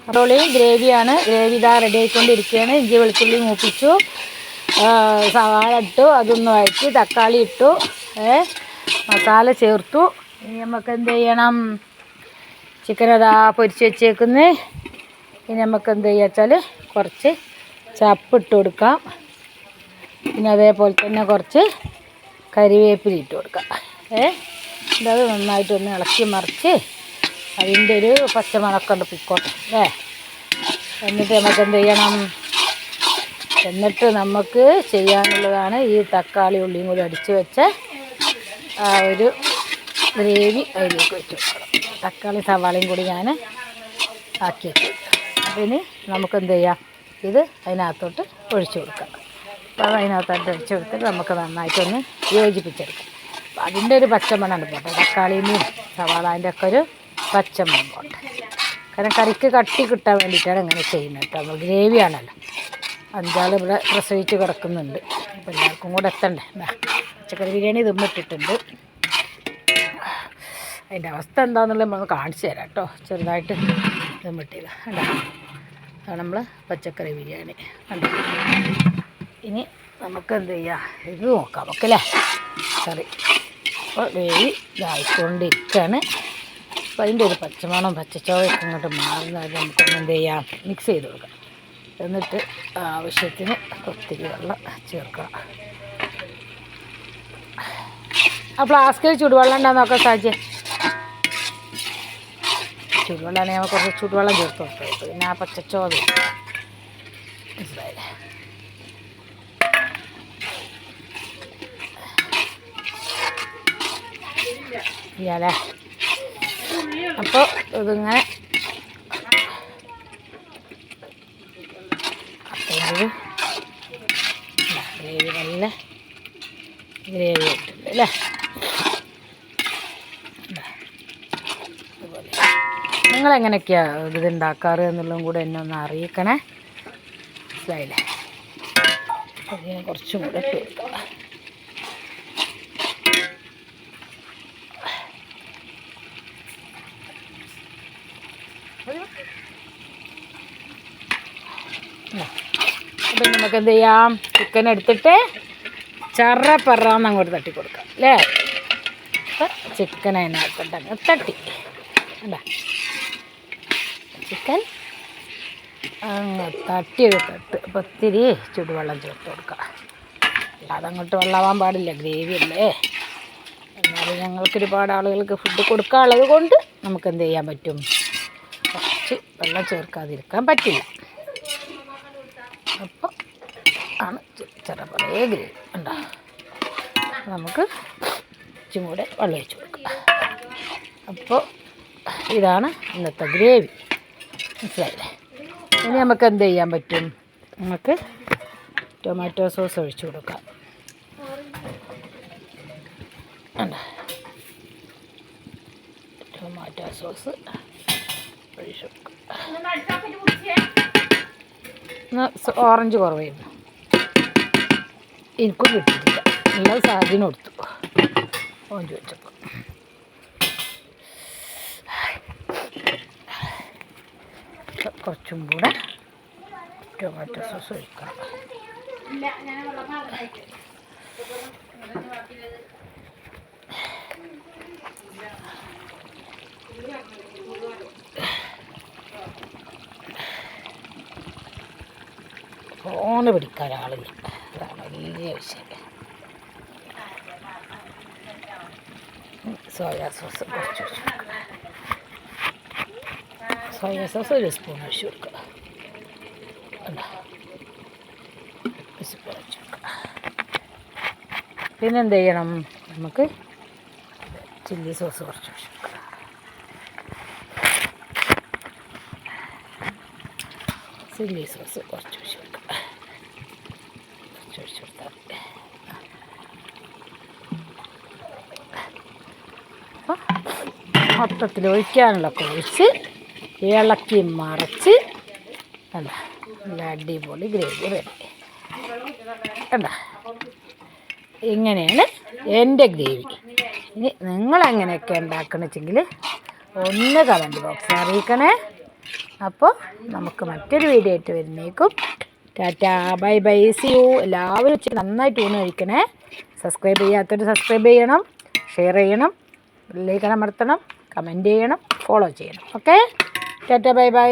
അപ്പോളി ഗ്രേവിയാണ്. Gravy ഇതാ ready ആയിക്കൊണ്ടിരിക്കുകയാണ്. ഇഞ്ചി വെളുത്തുള്ളി മൂപ്പിച്ചു, സവാള ഇട്ടു, അതൊന്ന് വഴറ്റി, തക്കാളി ഇട്ടു, മസാല ചേർത്തു. ഇനി നമുക്ക് എന്ത് ചെയ്യണം? ചിക്കൻ അതാ പൊരിച്ച് വെച്ചേക്കുന്നത്. ഇനി നമുക്ക് എന്ത് ചെയ്യുക വെച്ചാൽ കുറച്ച് ചപ്പിട്ട് കൊടുക്കാം. പിന്നെ അതേപോലെ തന്നെ കുറച്ച് കരിവേപ്പില ഇട്ട് കൊടുക്കാം. അത് നന്നായിട്ടൊന്ന് ഇളക്കി മറിച്ച് അതിൻ്റെ ഒരു പച്ചമണക്കൊണ്ട് പിക്കോട്ടെ അല്ലേ. എന്നിട്ട് നമുക്ക് എന്ത് ചെയ്യണം? എന്നിട്ട് നമുക്ക് ചെയ്യാനുള്ളതാണ് ഈ തക്കാളി ഉള്ളിയും കൂടി അടിച്ച് വെച്ച ആ ഒരു ഗ്രേവി അതിലേക്ക് വെച്ച് കൊടുക്കണം. തക്കാളി സവാളയും കൂടി ഞാൻ ആക്കി വെക്കും. അപ്പം ഇനി നമുക്കെന്ത് ചെയ്യാം? ഇത് അതിനകത്തോട്ട് ഒഴിച്ചു കൊടുക്കാം. അപ്പോൾ അത് അതിനകത്തോട്ട് ഒഴിച്ച് കൊടുത്തിട്ട് നമുക്ക് നന്നായിട്ടൊന്ന് യോജിപ്പിച്ചെടുക്കാം. അപ്പം അതിൻ്റെ ഒരു പച്ചമണം പോട്ടെ, തക്കാളിൻ്റെയും സവാളേൻ്റെ ഒക്കെ ഒരു പച്ചമണം പോട്ടെ. കാരണം കറിക്ക് കട്ടി കിട്ടാൻ വേണ്ടിയിട്ടാണ് ഇങ്ങനെ ചെയ്യുന്നത് കേട്ടോ. നമ്മൾ ഗ്രേവിയാണല്ലോ. 5 ഇവിടെ പ്രസവിച്ച് കിടക്കുന്നുണ്ട്. അപ്പോൾ എല്ലാവർക്കും കൂടെ എത്തണ്ടേ. പച്ചക്കറി ബിരിയാണി ദമ്മിട്ടിട്ടുണ്ട്. അതിൻ്റെ അവസ്ഥ എന്താണെന്നുള്ളത് നമ്മൾ കാണിച്ചു തരാം കേട്ടോ. ചെറുതായിട്ട് ദമ്മിട്ടില്ല കണ്ടോ. അതാണ് നമ്മൾ പച്ചക്കറി ബിരിയാണി കണ്ടോ. ഇനി നമുക്ക് എന്ത് ചെയ്യാം? ഇത് നോക്കാം നമുക്കല്ലേ കറി. അപ്പോൾ ഗ്രേവി ഇതായിക്കൊണ്ടിരിക്കുകയാണ്. അപ്പോൾ അതിൻ്റെ ഒരു പച്ചമണം പച്ചച്ചോവയൊക്കെ ഇങ്ങോട്ട് മാറുന്നത് നമുക്കൊന്ന് എന്ത് ചെയ്യാം? മിക്സ് ചെയ്ത് കൊടുക്കാം. എന്നിട്ട് ആവശ്യത്തിന് ഒത്തിരി വെള്ളം ചേർക്കണം. ആ ഫ്ലാസ്കിൽ ചൂടുവെള്ളം ഉണ്ടാകുന്ന നോക്കാം സാഹചര്യം. ചൂടുവെള്ളമാണെങ്കിൽ നമ്മൾ കുറച്ച് ചൂടുവെള്ളം ചേർത്ത് കൊടുക്കും. പിന്നെ ആ പച്ചച്ചോവ മനസ്സിലായില്ലേ. ഇയാളെ അപ്പോൾ ഇതിങ്ങനെ ഗ്രേവി നല്ല ഗ്രേവി ഇട്ടുണ്ട് അല്ലേ. അതുപോലെ നിങ്ങളെങ്ങനെയൊക്കെയാണ് ഇത് ഉണ്ടാക്കാറ് എന്നുള്ളതും കൂടെ എന്നെ ഒന്ന് അറിയിക്കണേ. മനസ്സിലായില്ലേ. അതിന് കുറച്ചും കൂടെ ഇട്ട് കൊടുക്കാം. അപ്പം നമുക്ക് എന്ത് ചെയ്യാം? ചിക്കൻ എടുത്തിട്ട് ചറപ്പറാന്ന് അങ്ങോട്ട് തട്ടി കൊടുക്കാം അല്ലേ. അപ്പം ചിക്കൻ അതിനകത്തോട്ടങ്ങ് തട്ടി അല്ല ചിക്കൻ അങ്ങ് തട്ടിയൊരു തട്ട്. അപ്പം ഒത്തിരി ചുടുവെള്ളം ചേർത്ത് കൊടുക്കാം. അല്ലാതെ അങ്ങോട്ട് വെള്ളമാവാൻ പാടില്ല, ഗ്രേവി അല്ലേ. എന്നാലും ഞങ്ങൾക്ക് ഒരുപാട് ആളുകൾക്ക് ഫുഡ് കൊടുക്കാനുള്ളത് കൊണ്ട് നമുക്ക് എന്ത് ചെയ്യാൻ പറ്റും? കുറച്ച് വെള്ളം ചേർക്കാതിരിക്കാൻ പറ്റില്ല. അപ്പോൾ ആണ് ചെറുപറേ ഗ്രേവി ഉണ്ടോ. നമുക്ക് ഇച്ചും കൂടെ വെള്ളം ഒഴിച്ച് കൊടുക്കാം. അപ്പോൾ ഇതാണ് ഇന്നത്തെ ഗ്രേവി. മനസ്സിലായില്ലേ. ഇനി നമുക്ക് എന്ത് ചെയ്യാൻ പറ്റും? നമുക്ക് ടൊമാറ്റോ സോസ് ഒഴിച്ച് കൊടുക്കാം. ഉണ്ടോ ടൊമാറ്റോ സോസ് ഒഴിച്ച് കൊടുക്കാം. ഓറഞ്ച് കുറവായിരുന്നു, എനിക്കും കിട്ടിയിട്ടില്ല. നല്ല സാധനം കൊടുത്തു ഓറഞ്ച് വെച്ചപ്പോൾ. കുറച്ചും കൂടെ ടൊമാറ്റോ സോസ് ഒഴിക്കണം. ഫോണ് പിടിക്കാൻ ആളില്ല, അതാണ് വലിയ വിഷയം. സോയാ സോസ് കുറച്ച് ഒഴിച്ച് കൊടുക്കുക. സോയാ സോസ് 1 സ്പൂൺ ഒഴിച്ച് കൊടുക്കുക. പിന്നെ എന്ത് ചെയ്യണം? നമുക്ക് ചില്ലി സോസ് കുറച്ച് ഒഴിച്ച് കൊടുക്കുക. ചില്ലി സോസ് കുറച്ച് ഒഴിച്ച് കൊടുക്കുക. കുറച്ച് ഒഴിച്ച് കൊടുത്താൽ അപ്പോൾ മൊത്തത്തിൽ ഒഴിക്കാനുള്ളതൊക്കെ ഒഴിച്ച് ഇളക്കി മറിച്ച് കണ്ട നല്ല അടിപൊളി ഗ്രേവി റെഡി. കണ്ട ഇങ്ങനെയാണ് എൻ്റെ ഗ്രേവി. ഇനി നിങ്ങളെങ്ങനെയൊക്കെ ഉണ്ടാക്കണമെന്ന് വെച്ചെങ്കിൽ ഒന്ന് കമൻറ്റ് ബോക്സിൽ അറിയിക്കണേ. അപ്പോൾ നമുക്ക് മറ്റൊരു വീഡിയോ ആയിട്ട് വരുന്നേക്കും. Tata, bye bye, see you. എല്ലാവരും ഉച്ചയ്ക്ക് നന്നായിട്ട് ഊണ് കഴിക്കണേ. സബ്സ്ക്രൈബ് ചെയ്യാത്തവർ സബ്സ്ക്രൈബ് ചെയ്യണം, ഷെയർ ചെയ്യണം, ബെല്ലൈക്കൺ അമർത്തണം, കമൻറ്റ് ചെയ്യണം, ഫോളോ ചെയ്യണം. Okay, Tata, bye by.